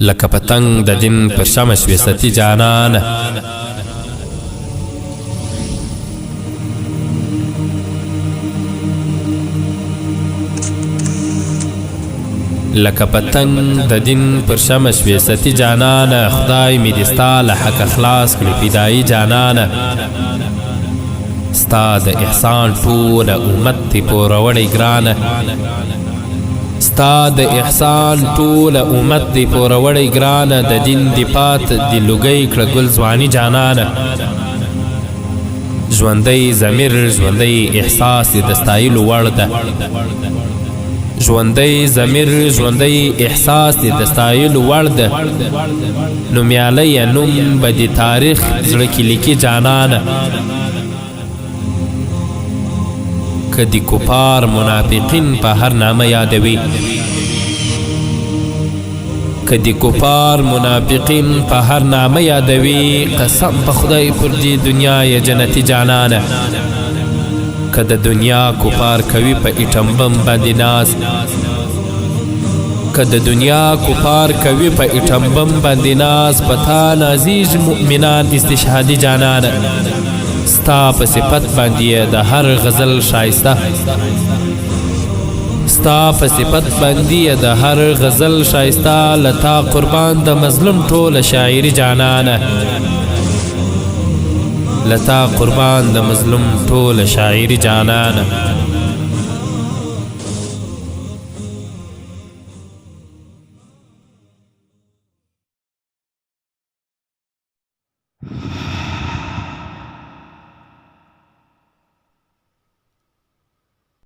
لکه پتنگ د دین پر شمع شوې ستي جانانه لکه پتنگ د دین پر شمع شوې ستي جانانه خدای مې دې ستا له حقه خلاص کړي فدایي جانانه ستا د احسان ټوله امت دې پوروړی ګرانه ستا د احسان ټوله امت دې پوروړی ګرانه د دین دې پات دې لوګی کړه ګل ځواني جانانه ژوندی ضمیر ژوندی احساس دې د ستایلو وړ ده ژوندی ضمیر ژوندی احساس دې د ستایلو وړ ده نومیالی نوم به د تاریخ زړه کې لیکي جانانه که د کفار منافقین په هر نامه یادوي که د کفار منافقین په هر نامه یادوي قسم په خدای پر دې دنیا یې جنتي جانانه که د دنیا کفار کوي په ایټم بم باندې ناز که د دنیا کفار کوي په ایټم بم باندې ناز په تا نازیږي مؤمنان استشهادي جانانه ستا په صفت باندې د هر غزل شایسته ستا په صفت باندې د هر غزل شایسته لتا قربان د مظلوم ټوله شاعري جانانه لتا قربان د مظلوم ټوله شاعري جانانه